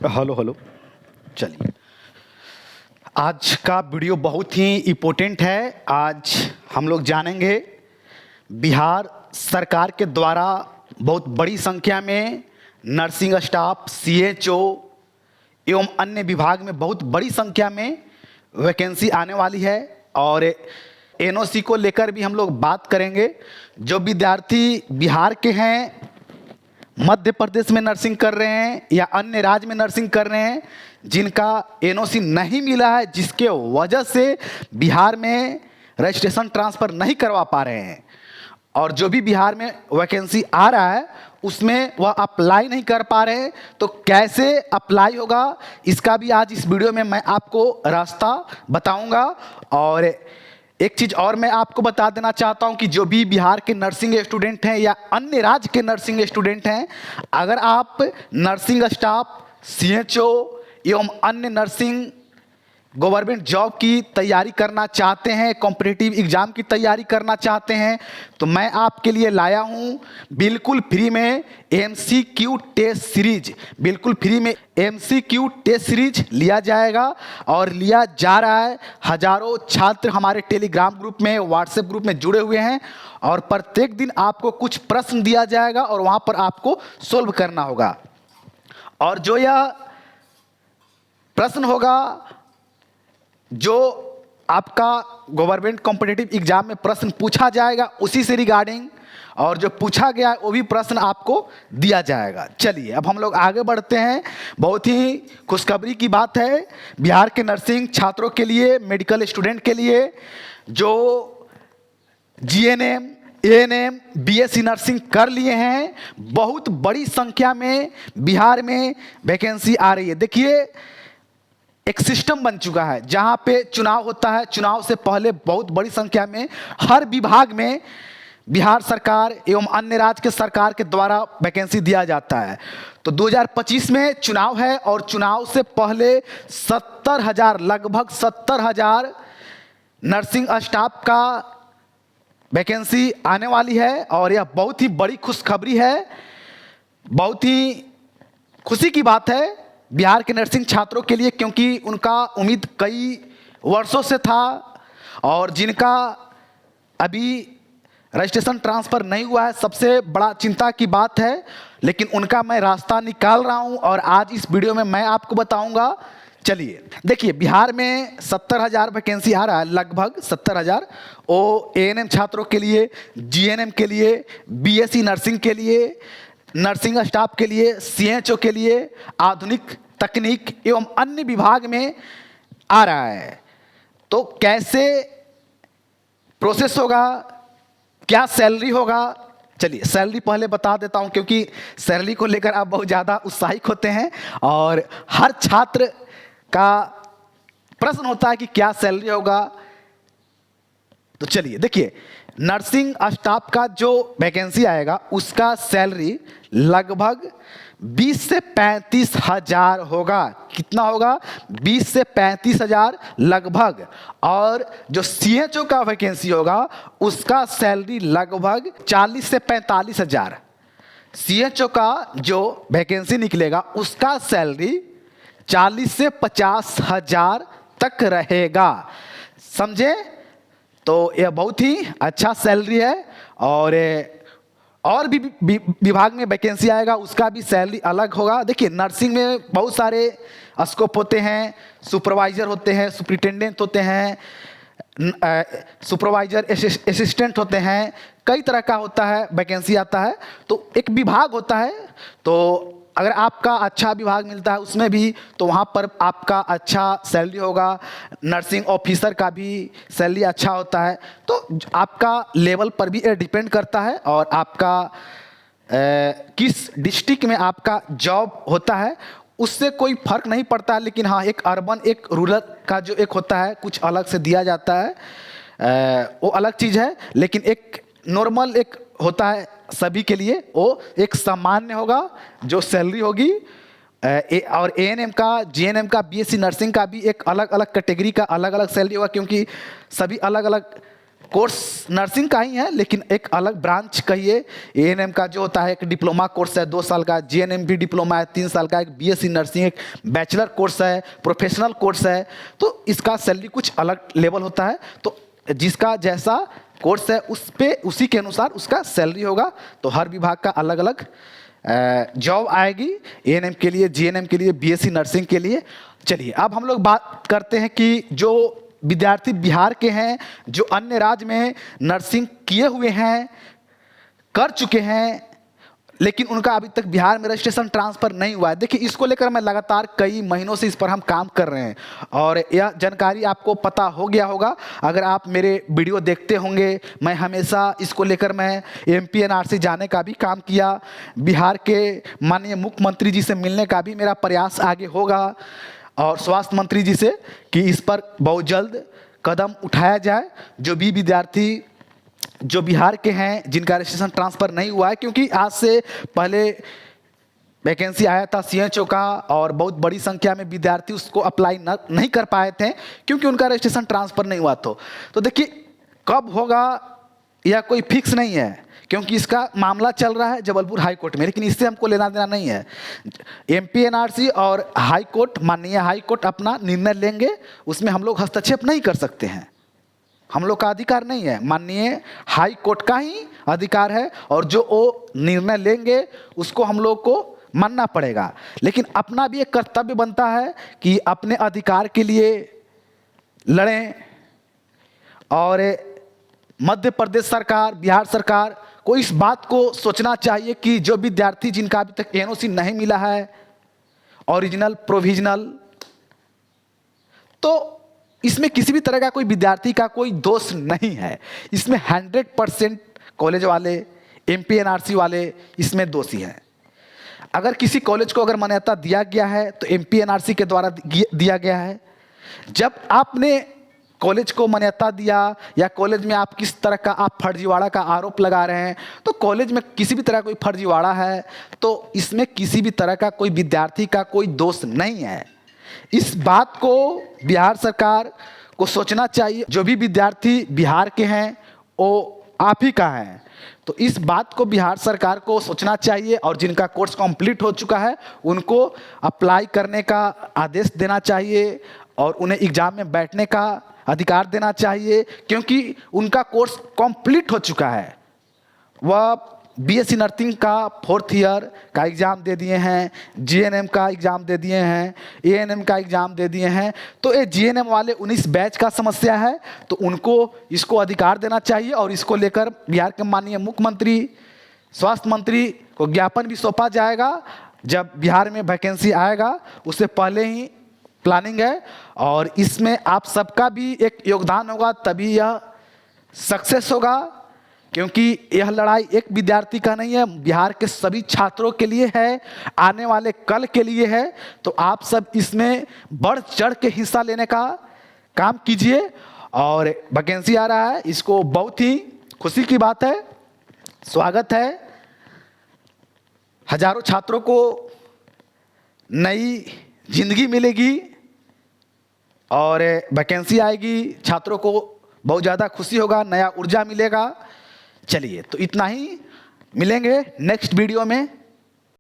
Hello hello. चलिए, आज का वीडियो बहुत ही इम्पोर्टेंट है। आज हम लोग जानेंगे बिहार सरकार के द्वारा बहुत बड़ी संख्या में नर्सिंग स्टाफ, सीएचओ एवं अन्य विभाग में बहुत बड़ी संख्या में वैकेंसी आने वाली है। और एनओसी को लेकर भी हम लोग बात करेंगे। जो विद्यार्थी बिहार के हैं, मध्य प्रदेश में नर्सिंग कर रहे हैं या अन्य राज्य में नर्सिंग कर रहे हैं, जिनका एनओसी नहीं मिला है, जिसके वजह से बिहार में रजिस्ट्रेशन ट्रांसफ़र नहीं करवा पा रहे हैं, और जो भी बिहार में वैकेंसी आ रहा है उसमें वह अप्लाई नहीं कर पा रहे हैं, तो कैसे अप्लाई होगा इसका भी आज इस वीडियो में मैं आपको रास्ता बताऊंगा। और एक चीज़ और मैं आपको बता देना चाहता हूं कि जो भी बिहार के नर्सिंग स्टूडेंट हैं या अन्य राज्य के नर्सिंग स्टूडेंट हैं, अगर आप नर्सिंग स्टाफ, सीएचओ एवं अन्य नर्सिंग गवर्नमेंट जॉब की तैयारी करना चाहते हैं, कॉम्पिटिटिव एग्ज़ाम की तैयारी करना चाहते हैं, तो मैं आपके लिए लाया हूं बिल्कुल फ्री में एमसीक्यू टेस्ट सीरीज। बिल्कुल फ्री में एमसीक्यू टेस्ट सीरीज लिया जाएगा और लिया जा रहा है। हजारों छात्र हमारे टेलीग्राम ग्रुप में, व्हाट्सएप ग्रुप में जुड़े हुए हैं, और प्रत्येक दिन आपको कुछ प्रश्न दिया जाएगा और वहाँ पर आपको सोल्व करना होगा। और जो यह प्रश्न होगा, जो आपका गवर्नमेंट कॉम्पिटिटिव एग्जाम में प्रश्न पूछा जाएगा उसी से रिगार्डिंग, और जो पूछा गया है वो भी प्रश्न आपको दिया जाएगा। चलिए अब हम लोग आगे बढ़ते हैं। बहुत ही खुशखबरी की बात है बिहार के नर्सिंग छात्रों के लिए, मेडिकल स्टूडेंट के लिए, जो जीएनएम, एएनएम, बीएससी नर्सिंग कर लिए हैं। बहुत बड़ी संख्या में बिहार में वैकेंसी आ रही है। देखिए, एक सिस्टम बन चुका है जहां पे चुनाव होता है। चुनाव से पहले बहुत बड़ी संख्या में हर विभाग में बिहार सरकार एवं अन्य राज्य के सरकार के द्वारा वैकेंसी दिया जाता है। तो 2025 में चुनाव है और चुनाव से पहले 70,000, लगभग 70,000 नर्सिंग स्टाफ का वैकेंसी आने वाली है। और यह बहुत ही बड़ी खुशखबरी है, बहुत ही खुशी की बात है बिहार के नर्सिंग छात्रों के लिए, क्योंकि उनका उम्मीद कई वर्षों से था, और जिनका अभी रजिस्ट्रेशन ट्रांसफ़र नहीं हुआ है, सबसे बड़ा चिंता की बात है। लेकिन उनका मैं रास्ता निकाल रहा हूं और आज इस वीडियो में मैं आपको बताऊंगा। चलिए देखिए, बिहार में 70,000 वैकेंसी आ रहा है, लगभग 70,000। ओ एएनएम छात्रों के लिए, जीएनएम के लिए, बीएससी नर्सिंग के लिए, नर्सिंग स्टाफ के लिए, सीएचओ के लिए, आधुनिक तकनीक एवं अन्य विभाग में आ रहा है। तो कैसे प्रोसेस होगा, क्या सैलरी होगा, चलिए सैलरी पहले बता देता हूं, क्योंकि सैलरी को लेकर आप बहुत ज़्यादा उत्साहित होते हैं और हर छात्र का प्रश्न होता है कि क्या सैलरी होगा। तो चलिए देखिए, नर्सिंग स्टाफ का जो वैकेंसी आएगा उसका सैलरी लगभग 20 से 35 हजार होगा। कितना होगा? 20 से 35 हजार लगभग। और जो सीएचओ का वैकेंसी होगा उसका सैलरी लगभग 40 से 45 हजार। सीएचओ का जो वैकेंसी निकलेगा उसका सैलरी 40 से 50 हजार तक रहेगा। समझे? तो यह बहुत ही अच्छा सैलरी है। और भी विभाग में वैकेंसी आएगा उसका भी सैलरी अलग होगा। देखिए, नर्सिंग में बहुत सारे स्कोप होते हैं, सुपरवाइजर होते हैं, सुपरिटेंडेंट होते हैं, सुपरवाइजर असिस्टेंट होते हैं, कई तरह का होता है, वैकेंसी आता है। तो एक विभाग होता है, तो अगर आपका अच्छा विभाग मिलता है उसमें भी, तो वहाँ पर आपका अच्छा सैलरी होगा। नर्सिंग ऑफिसर का भी सैलरी अच्छा होता है। तो आपका लेवल पर भी डिपेंड करता है, और आपका किस डिस्ट्रिक्ट में आपका जॉब होता है उससे कोई फर्क नहीं पड़ता है। लेकिन हाँ, एक अर्बन, एक रूरल का जो एक होता है, कुछ अलग से दिया जाता है, वो अलग चीज़ है। लेकिन एक नॉर्मल एक होता है सभी के लिए, वो एक सामान्य होगा जो सैलरी होगी। और एएनएम का, जीएनएम का, बीएससी नर्सिंग का भी एक अलग अलग कैटेगरी का अलग अलग सैलरी होगा, क्योंकि सभी अलग अलग कोर्स नर्सिंग का ही है, लेकिन एक अलग ब्रांच कहिए। एएनएम का जो होता है एक डिप्लोमा कोर्स है 2 साल का, जीएनएम भी डिप्लोमा है 3 साल का, एक बीएससी नर्सिंग एक बैचलर कोर्स है, प्रोफेशनल कोर्स है। तो इसका सैलरी कुछ अलग लेवल होता है। तो जिसका जैसा कोर्स है उस पे उसी के अनुसार उसका सैलरी होगा। तो हर विभाग का अलग अलग जॉब आएगी, एएनएम के लिए, जीएनएम के लिए, बीएससी नर्सिंग के लिए। चलिए अब हम लोग बात करते हैं कि जो विद्यार्थी बिहार के हैं, जो अन्य राज्य में नर्सिंग किए हुए हैं, कर चुके हैं, लेकिन उनका अभी तक बिहार में रजिस्ट्रेशन ट्रांसफ़र नहीं हुआ है। देखिए इसको लेकर मैं लगातार कई महीनों से इस पर हम काम कर रहे हैं और यह जानकारी आपको पता हो गया होगा अगर आप मेरे वीडियो देखते होंगे। मैं हमेशा इसको लेकर मैं एमपीएनआरसी जाने का भी काम किया, बिहार के माननीय मुख्यमंत्री जी से मिलने का भी मेरा प्रयास आगे होगा और स्वास्थ्य मंत्री जी से कि इस पर बहुत जल्द कदम उठाया जाए। जो भी विद्यार्थी जो बिहार के हैं जिनका रजिस्ट्रेशन ट्रांसफ़र नहीं हुआ है, क्योंकि आज से पहले वैकेंसी आया था सीएचओ का और बहुत बड़ी संख्या में विद्यार्थी उसको अप्लाई नहीं कर पाए थे क्योंकि उनका रजिस्ट्रेशन ट्रांसफ़र नहीं हुआ। तो देखिए कब होगा यह कोई फिक्स नहीं है, क्योंकि इसका मामला चल रहा है जबलपुर हाई कोर्ट में, लेकिन इससे हमको लेना देना नहीं है। एमपीएनआरसी और हाई कोर्ट, माननीय हाई कोर्ट अपना निर्णय लेंगे, उसमें हम लोग हस्तक्षेप नहीं कर सकते हैं, हम लोग का अधिकार नहीं है, माननीय हाई कोर्ट का ही अधिकार है और जो वो निर्णय लेंगे उसको हम लोग को मानना पड़ेगा। लेकिन अपना भी एक कर्तव्य बनता है कि अपने अधिकार के लिए लड़ें और मध्य प्रदेश सरकार, बिहार सरकार को इस बात को सोचना चाहिए कि जो विद्यार्थी जिनका अभी तक एनओसी नहीं मिला है, ओरिजिनल प्रोविजनल, तो इसमें किसी भी तरह का कोई विद्यार्थी का कोई दोष नहीं है। इसमें 100% कॉलेज वाले, एमपीएनआरसी वाले इसमें दोषी हैं। अगर किसी कॉलेज को अगर मान्यता दिया गया है तो एमपीएनआरसी के द्वारा दिया गया है। जब आपने कॉलेज को मान्यता दिया या कॉलेज में आप किस तरह का आप फर्जीवाड़ा का आरोप लगा रहे हैं, तो कॉलेज में किसी भी तरह कोई फर्जीवाड़ा है तो इसमें किसी भी तरह का कोई विद्यार्थी का कोई दोष नहीं है। इस बात को बिहार सरकार को सोचना चाहिए। जो भी विद्यार्थी बिहार के हैं वो आप ही का है, तो इस बात को बिहार सरकार को सोचना चाहिए और जिनका कोर्स कंप्लीट हो चुका है उनको अप्लाई करने का आदेश देना चाहिए और उन्हें एग्ज़ाम में बैठने का अधिकार देना चाहिए, क्योंकि उनका कोर्स कंप्लीट हो चुका है। वह बीएससी नर्सिंग का 4th ईयर का एग्ज़ाम दे दिए हैं, जीएनएम का एग्ज़ाम दे दिए हैं, एएनएम का एग्ज़ाम दे दिए हैं। तो ये जीएनएम वाले 19 बैच का समस्या है, तो उनको इसको अधिकार देना चाहिए और इसको लेकर बिहार के माननीय मुख्यमंत्री, स्वास्थ्य मंत्री को ज्ञापन भी सौंपा जाएगा। जब बिहार में वैकेंसी आएगा उससे पहले ही प्लानिंग है और इसमें आप सबका भी एक योगदान होगा, तभी यह सक्सेस होगा, क्योंकि यह लड़ाई एक विद्यार्थी का नहीं है, बिहार के सभी छात्रों के लिए है, आने वाले कल के लिए है। तो आप सब इसमें बढ़ चढ़ के हिस्सा लेने का काम कीजिए और वैकेंसी आ रहा है, इसको बहुत ही खुशी की बात है, स्वागत है। हजारों छात्रों को नई जिंदगी मिलेगी और वैकेंसी आएगी, छात्रों को बहुत ज़्यादा खुशी होगा, नया ऊर्जा मिलेगा। चलिए तो इतना ही, मिलेंगे नेक्स्ट वीडियो में।